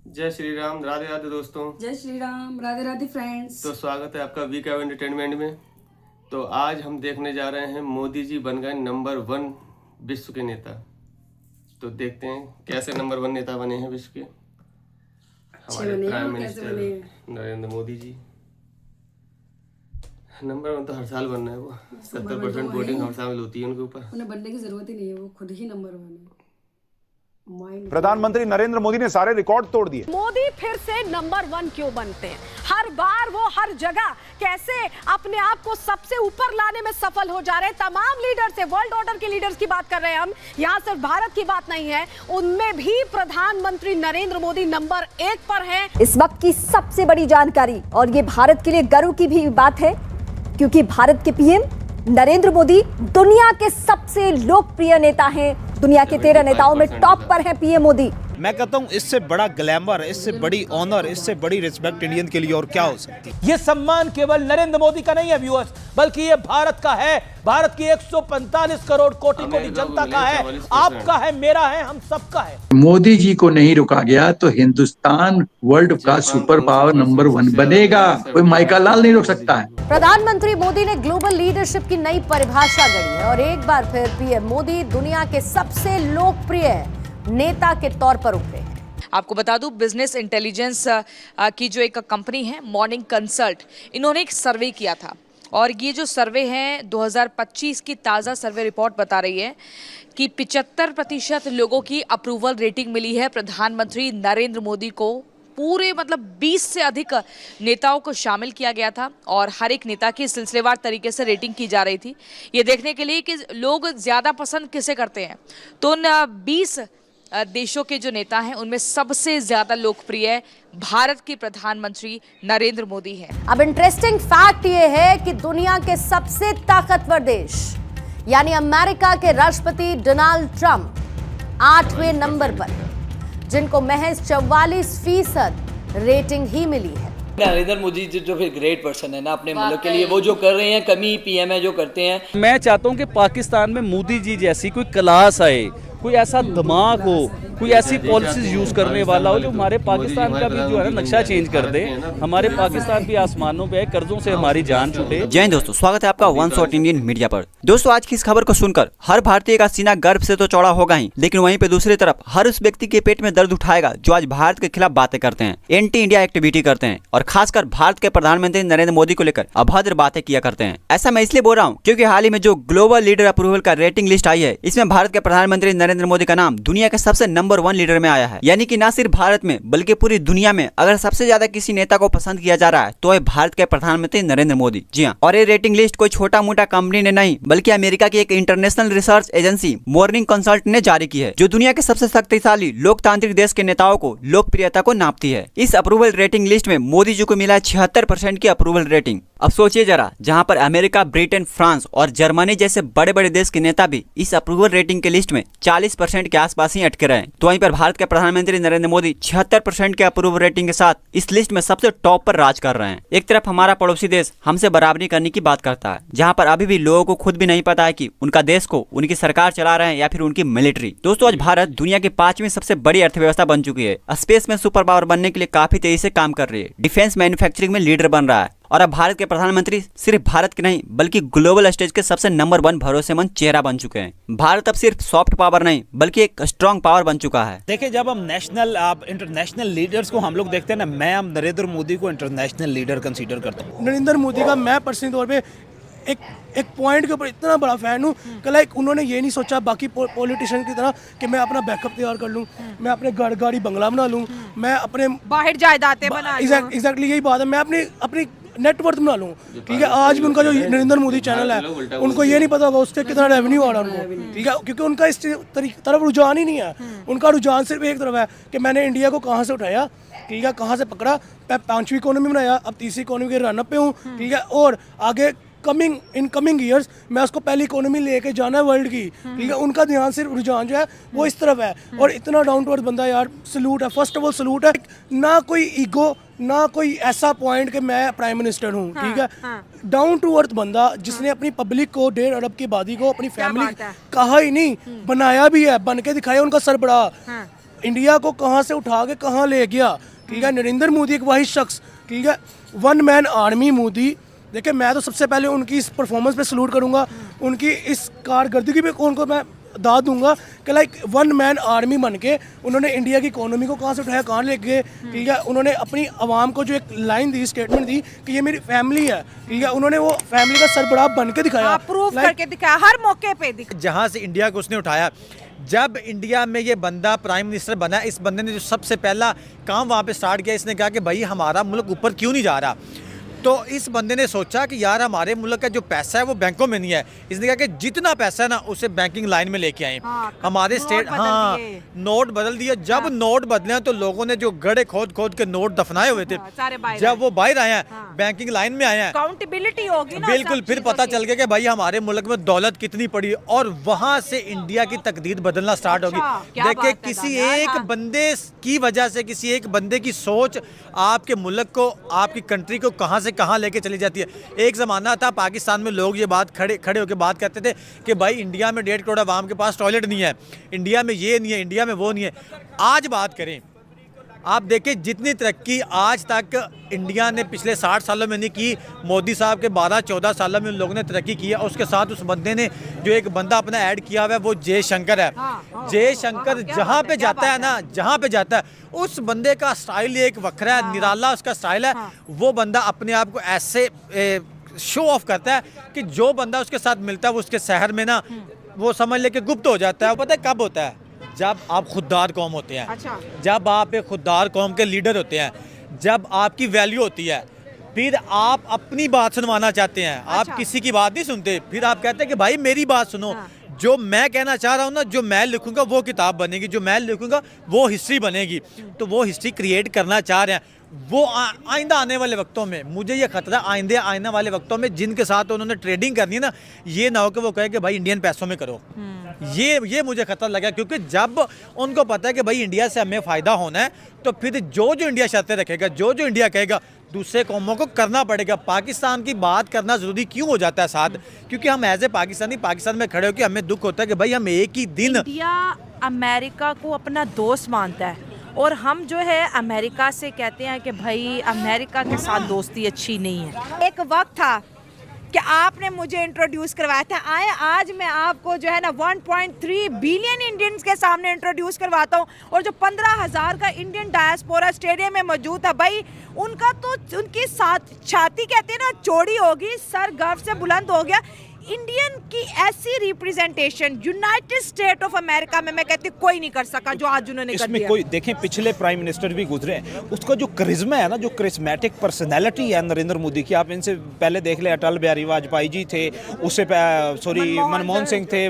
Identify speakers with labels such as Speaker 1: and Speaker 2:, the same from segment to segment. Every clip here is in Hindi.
Speaker 1: जय श्री राम, राधे राधे दोस्तों।
Speaker 2: जय श्री राम, राधे राधे फ्रेंड्स।
Speaker 1: तो स्वागत है आपका वीक ऑफ एंटरटेनमेंट में। तो आज हम देखने जा रहे हैं मोदी जी बन गए नंबर 1 विश्व के नेता। तो देखते हैं कैसे नंबर 1 नेता बने हैं विश्व के हमारे prime minister Narendra Modi ji. Number 1 तो हर साल बनना है, वो 70% वोटिंग हर साल होती है उनके ऊपर।
Speaker 2: उन्हें बनने की जरूरत ही नहीं है, वो खुद ही नंबर 1 है।
Speaker 3: प्रधानमंत्री नरेंद्र मोदी ने सारे रिकॉर्ड तोड़ दिए।
Speaker 4: मोदी फिर से नंबर 1 क्यों बनते हैं? हर बार वो हर जगह कैसे अपने आप को सबसे ऊपर लाने में सफल हो जा रहे हैं। तमाम लीडर से, वर्ल्ड ऑर्डर के लीडर्स की बात कर रहे हैं हम, यहाँ सिर्फ भारत की बात नहीं है, उनमें भी प्रधानमंत्री नरेंद्र मोदी नंबर 1 पर हैं।
Speaker 5: इस वक्त की सबसे बड़ी जानकारी, और ये भारत के लिए गर्व की भी बात है, क्योंकि भारत के पीएम नरेंद्र मोदी दुनिया के सबसे लोकप्रिय नेता हैं। दुनिया के 13 नेताओं में टॉप पर है पीएम मोदी।
Speaker 6: मैं कहता हूँ इससे बड़ा ग्लैमर, इससे बड़ी ऑनर, इससे बड़ी रिस्पेक्ट इंडियन के लिए और क्या हो सकती है।
Speaker 7: ये सम्मान केवल नरेंद्र मोदी का नहीं है व्यूअर्स, बल्कि ये भारत का है। भारत की 145 करोड़ कोटि जनता का है, आपका है, मेरा है, हम सबका है।
Speaker 8: मोदी जी को नहीं रुका गया तो हिंदुस्तान वर्ल्ड का सुपर पावर नंबर 1 बनेगा। कोई माइका लाल नहीं रोक सकता है।
Speaker 5: प्रधानमंत्री मोदी ने ग्लोबल लीडरशिप की नई परिभाषा गढ़ी है और एक बार फिर पीएम मोदी दुनिया के सबसे लोकप्रिय नेता के तौर पर उभरे हैं।
Speaker 9: आपको बता दूं, बिजनेस इंटेलिजेंस की जो एक कंपनी है मॉर्निंग कंसल्ट, इन्होंने एक सर्वे किया था और ये जो सर्वे है 2025 की ताज़ा सर्वे रिपोर्ट बता रही है कि 75% लोगों की अप्रूवल रेटिंग मिली है प्रधानमंत्री नरेंद्र मोदी को। पूरे 20 से अधिक नेताओं को शामिल किया गया था और हर एक नेता की सिलसिलेवार तरीके से रेटिंग की जा रही थी, ये देखने के लिए कि लोग ज़्यादा पसंद किसे करते हैं। तो उन 20 देशों के जो नेता हैं उनमें सबसे ज्यादा लोकप्रिय भारत के प्रधानमंत्री नरेंद्र मोदी हैं।
Speaker 5: अब इंटरेस्टिंग फैक्ट ये है कि दुनिया के सबसे ताकतवर देश यानी अमेरिका के राष्ट्रपति डोनाल्ड ट्रंप 8वें नंबर पर, जिनको महज 44% रेटिंग ही मिली है।
Speaker 10: नरेंद्र मोदी जी जो फिर ग्रेट पर्सन है ना अपने मुल्क के लिए, वो जो कर रहे हैं, कमी पीएम है जो करते हैं।
Speaker 7: मैं चाहता हूं कि पाकिस्तान में मोदी जी जैसी कोई क्लास आए, कोई ऐसा दिमाग हो, कोई ऐसी पॉलिसीज यूज करने वाला हो जो हमारे पाकिस्तान का भी जो है ना नक्शा चेंज कर दे। हमारे पाकिस्तान भी आसमानों पे है, कर्जों से हमारी जान छूटे।
Speaker 11: जय हिंद दोस्तों, स्वागत है आपका वन शॉट इंडियन मीडिया पर। दोस्तों, आज की इस खबर को सुनकर हर भारतीय का सीना गर्व से तो चौड़ा होगा ही, लेकिन वहीं पे दूसरी तरफ हर उस व्यक्ति के पेट में दर्द उठाएगा जो आज भारत के खिलाफ बातें करते हैं, एंटी इंडिया एक्टिविटी करते हैं और खासकर भारत के प्रधानमंत्री नरेंद्र मोदी को लेकर अभद्र बातें किया करते हैं। ऐसा मैं इसलिए बोल रहा हूँ क्योंकि हाल ही में जो ग्लोबल लीडर अप्रूवल का रेटिंग लिस्ट आई है, इसमें भारत के प्रधानमंत्री नरेंद्र मोदी का नाम दुनिया के सबसे नंबर 1 लीडर में आया है। यानी कि न सिर्फ भारत में बल्कि पूरी दुनिया में अगर सबसे ज्यादा किसी नेता को पसंद किया जा रहा है तो है भारत के प्रधानमंत्री नरेंद्र मोदी। जी हाँ, और ये रेटिंग लिस्ट कोई छोटा मोटा कंपनी ने नहीं बल्कि अमेरिका की एक international research agency morning consult ने जारी की है, जो दुनिया के सबसे शक्तिशाली लोकतांत्रिक देश के नेताओं को लोकप्रियता को नापती है। इस अप्रूवल रेटिंग लिस्ट में मोदी जी को मिला है 76% की अप्रूवल रेटिंग। अब सोचिए जरा, जहां पर अमेरिका, ब्रिटेन, फ्रांस और जर्मनी जैसे बड़े बड़े देश के नेता भी इस अप्रूवल रेटिंग के लिस्ट में 40% के आसपास ही अटके रहे, तो वहीं पर भारत के प्रधानमंत्री नरेंद्र मोदी 76% के अप्रूवल रेटिंग के साथ इस लिस्ट में सबसे टॉप पर राज कर रहे हैं। एक तरफ हमारा पड़ोसी देश हमसे बराबरी करने की बात करता है, जहां पर अभी भी लोगों को खुद भी नहीं पता है कि उनका देश को उनकी सरकार चला रहे हैं या फिर उनकी मिलिट्री। दोस्तों, आज भारत दुनिया की 5वीं सबसे बड़ी अर्थव्यवस्था बन चुकी है, स्पेस में सुपर पावर बनने के लिए काफी तेजी से काम कर रही है, डिफेंस मैन्युफैक्चरिंग में लीडर बन रहा है और अब भारत के प्रधानमंत्री सिर्फ भारत के नहीं बल्कि ग्लोबल स्टेज के सबसे नंबर 1 भरोसेमंद चेहरा बन चुके हैं। भारत अब सिर्फ सॉफ्ट पावर नहीं बल्कि एक स्ट्रॉन्ग पावर बन चुका है।
Speaker 6: देखिए, जब हम इंटरनेशनल लीडर्स को हम लोग देखते हैं ना, मैं नरेंद्र मोदी को इंटरनेशनल लीडर कंसीडर करता हूँ।
Speaker 12: नरेंद्र मोदी का मैं पर्सनली तौर पे एक पॉइंट के ऊपर इतना बड़ा फैन हूँ कि लाइक उन्होंने ये नहीं सोचा बाकी पॉलिटिशियन की तरह कि मैं अपना बैकअप तैयार कर लूँ, मैं अपने घर गाड़ी बंगला बना लूँ, मैं अपने
Speaker 4: बाहर जायदादें बना लूं।
Speaker 12: एग्जैक्टली यही बात है, मैं अपनी नेटवर्थ बना लूँ। ठीक है, आज भी उनका जो नरेंद्र मोदी चैनल है, उनको ये नहीं पता होगा उससे कितना रेवेन्यू आ रहा है उनको। ठीक है, क्योंकि उनका इस तरफ रुझान ही नहीं है। उनका रुझान सिर्फ एक तरफ है कि मैंने इंडिया को कहाँ से उठाया, ठीक है, कहाँ से पकड़ा, 5वीं इकोनॉमी बनाया, अब 3री इकोनॉमी के रनअप पे हूँ। ठीक है, और आगे कमिंग ईयर्स मैं उसको पहली इकोनॉमी लेके जाना है वर्ल्ड की। ठीक है, उनका ध्यान सिर्फ रुझान जो है वो इस तरफ है और इतना डाउन टू अर्थ बंदा यार, सलूट है। फर्स्ट ऑफ ऑल सलूट है, ना कोई ईगो, ना कोई ऐसा पॉइंट कि मैं प्राइम मिनिस्टर हूँ। ठीक है, डाउन टू अर्थ बंदा जिसने अपनी पब्लिक को 1.5 अरब की आबादी को अपनी फैमिली कहा ही नहीं, बनाया भी है, बन के दिखाया उनका सरबराह। इंडिया को कहाँ से उठा के कहाँ ले गया, ठीक है। नरेंद्र मोदी एक वही शख्स, ठीक है, वन मैन आर्मी मोदी। देखिए मैं तो सबसे पहले उनकी इस परफॉर्मेंस पे सलूट करूंगा, उनकी इस कारकर्दगी पे उनको मैं दाद दूंगा कि लाइक वन मैन आर्मी बन के उन्होंने इंडिया की इकोनॉमी को कहाँ से उठाया कहाँ ले गए, ठीक है। उन्होंने अपनी आवाम को जो एक लाइन दी, स्टेटमेंट दी कि ये मेरी फैमिली है, ठीक है। उन्होंने वो फैमिली का सरबराह बन के दिखाया,
Speaker 4: प्रूफ करके दिखाया, हर मौके पे दिखाया।
Speaker 13: जहाँ से इंडिया को उसने उठाया, जब इंडिया में ये बंदा प्राइम मिनिस्टर बना, इस बंदे ने जो सबसे पहला काम वहाँ पे स्टार्ट किया, इसने कहा कि भाई हमारा मुल्क ऊपर क्यों नहीं जा रहा। तो इस बंदे ने सोचा कि यार हमारे मुल्क का जो पैसा है वो बैंकों में नहीं है। इसने कहा कि जितना पैसा है ना उसे बैंकिंग लाइन में लेके आए। हमारे स्टेट नोट बदल दिए। जब नोट बदले तो लोगों ने जो गड़े खोद खोद के नोट दफनाए हुए थे, जब वो बाहर आए हैं बैंकिंग लाइन में आए हैं,
Speaker 4: अकाउंटेबिलिटी होगी ना,
Speaker 13: बिल्कुल। फिर पता चल गया कि भाई हमारे मुल्क में दौलत कितनी पड़ी और वहां से इंडिया की तकदीर बदलना स्टार्ट होगी। देखिए किसी एक बंदे की वजह से, किसी एक बंदे की सोच आपके मुल्क को, आपकी कंट्री को कहां से कहां लेके चली जाती है। एक ज़माना था पाकिस्तान में लोग ये बात खड़े होकर बात करते थे कि भाई इंडिया में 1.5 करोड़ आवाम के पास टॉयलेट नहीं है, इंडिया में ये नहीं है, इंडिया में वो नहीं है। आज बात करें, आप देखिए जितनी तरक्की आज तक इंडिया ने पिछले 60 सालों में नहीं की, मोदी साहब के 12-14 सालों में उन लोगों ने तरक्की की है। उसके साथ उस बंदे ने जो एक बंदा अपना ऐड किया हुआ है वो जयशंकर है। जयशंकर जहाँ पे जाता है ना, जहाँ पे जाता है उस बंदे का स्टाइल एक वखरा है, निराला उसका स्टाइल है। वो बंदा अपने आप को ऐसे शो ऑफ करता है कि जो बंदा उसके साथ मिलता है वो उसके शहर में ना वो समझ ले कि गुप्त हो जाता है। वो पता है कब होता है? जब आप खुददार कौम होते हैं। अच्छा। जब आप एक खुददार कौम के लीडर होते हैं, जब आपकी वैल्यू होती है, फिर आप अपनी बात सुनवाना चाहते हैं। आप किसी की बात नहीं सुनते, फिर आप कहते हैं कि भाई मेरी बात सुनो। जो मैं कहना चाह रहा हूँ ना, जो मैं लिखूंगा वो किताब बनेगी, जो मैं लिखूंगा वो हिस्ट्री बनेगी। तो वो हिस्ट्री क्रिएट करना चाह रहे हैं। वो आइंदा आने वाले वक्तों में मुझे ये खतरा, आने वाले वक्तों में जिनके साथ उन्होंने ट्रेडिंग करनी है ना, ये ना हो कि वो कहे कि भाई इंडियन पैसों में करो। ये मुझे खतरा लगा, क्योंकि जब उनको पता है कि भाई इंडिया से हमें फ़ायदा होना है, तो फिर जो इंडिया शर्तें रखेगा, जो इंडिया कहेगा, दूसरे कौमों को करना पड़ेगा। पाकिस्तान की बात करना ज़रूरी क्यों हो जाता है साथ? क्योंकि हम एज ए पाकिस्तानी पाकिस्तान में खड़े होकर हमें दुख होता है कि भाई हम एक ही दिन,
Speaker 9: इंडिया अमेरिका को अपना दोस्त मानता है और हम जो है अमेरिका से कहते हैं कि भाई अमेरिका के साथ दोस्ती अच्छी नहीं है।
Speaker 4: एक वक्त था कि आपने मुझे इंट्रोड्यूस करवाया था, आज मैं आपको जो है ना 1.3 बिलियन इंडियंस के सामने इंट्रोड्यूस करवाता हूँ। और जो 15,000 का इंडियन डायस्पोरा स्टेडियम में मौजूद था, भाई उनका तो उनकी छाती कहते हैं ना चौड़ी होगी, सर गर्व से बुलंद हो गया। इंडियन की ऐसी representation United state of America में मैं कहती कोई नहीं कर सका जो आज उन्होंने कर दिया।
Speaker 6: कोई देखें, पिछले प्राइम मिनिस्टर भी गुजरे हैं, उसका जो करिश्मा है ना, जो करिश्मेटिक पर्सनैलिटी है नरेंद्र मोदी की, आप इनसे पहले देख ले, अटल बिहारी वाजपेयी जी थे, उससे मनमोहन सिंह थे,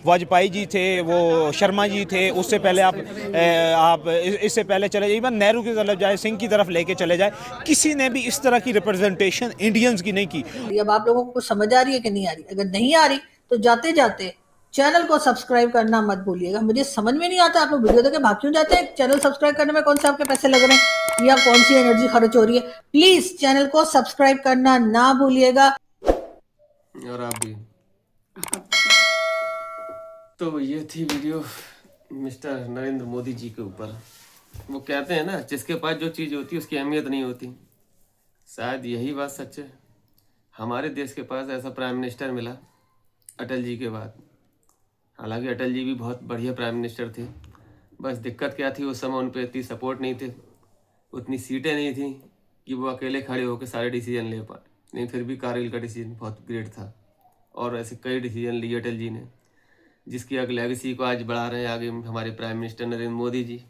Speaker 6: वाजपेयी जी थे, वो शर्मा जी थे, उससे पहले आप इससे पहले चले जाए, इवन नेहरू की तरफ जाए, सिंह की तरफ लेके चले जाए, किसी ने भी इस तरह की रिप्रेजेंटेशन इंडियंस की नहीं की।
Speaker 14: अब आप लोगों को समझ आ रही है कि नहीं आ रही? अगर नहीं आ रही तो जाते जाते चैनल को सब्सक्राइब करना मत भूलिएगा। मुझे समझ में नहीं आता आप लोग वीडियो देख भाग क्यों जाते हैं? चैनल सब्सक्राइब करने में कौन से आपके पैसे लग रहे हैं या कौन सी एनर्जी खर्च हो रही है? प्लीज चैनल को सब्सक्राइब करना ना भूलिएगा।
Speaker 1: और आप भी। तो ये थी वीडियो मिस्टर नरेंद्र मोदी जी के ऊपर। वो कहते हैं ना, जिसके पास जो चीज़ होती है उसकी अहमियत नहीं होती। शायद यही बात सच है। हमारे देश के पास ऐसा प्राइम मिनिस्टर मिला अटल जी के बाद। हालांकि अटल जी भी बहुत बढ़िया प्राइम मिनिस्टर थे, बस दिक्कत क्या थी, उस समय उन पर इतनी सपोर्ट नहीं थे, उतनी सीटें नहीं थी कि वो अकेले खड़े होकर सारे डिसीजन ले पाए। नहीं, फिर भी कारगिल का डिसीजन बहुत ग्रेट था और ऐसे कई डिसीजन लिए अटल जी ने, जिसकी एक लेगेसी को आज बढ़ा रहे हैं आगे हमारे प्राइम मिनिस्टर नरेंद्र मोदी जी।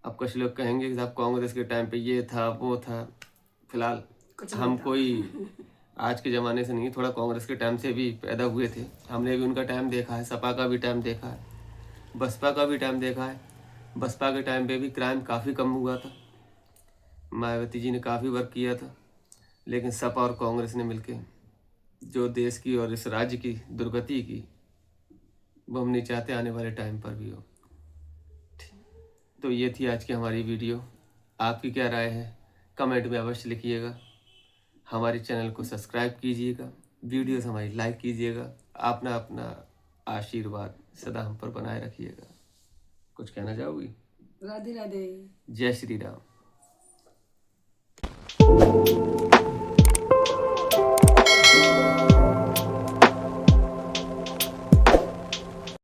Speaker 1: अब कुछ लोग कहेंगे कि साहब कांग्रेस के टाइम पे ये था वो था। फिलहाल हम कोई आज के ज़माने से नहीं, थोड़ा कांग्रेस के टाइम से भी पैदा हुए थे। हमने भी उनका टाइम देखा है, सपा का भी टाइम देखा है, बसपा का भी टाइम देखा है। बसपा के टाइम पे भी क्राइम काफ़ी कम हुआ था, मायावती जी ने काफ़ी वर्क किया था, लेकिन सपा और कांग्रेस ने मिलके जो देश की और इस राज्य की दुर्गति की, वो हम नहीं चाहते आने वाले टाइम पर भी हो। तो ये थी आज की हमारी वीडियो। आपकी क्या राय है कमेंट में अवश्य लिखिएगा। हमारे चैनल को सब्सक्राइब कीजिएगा, वीडियोस हमारी लाइक कीजिएगा। अपना आशीर्वाद सदा हम पर बनाए रखिएगा। कुछ कहना चाहोगी?
Speaker 2: राधे राधे।
Speaker 1: जय श्री राम।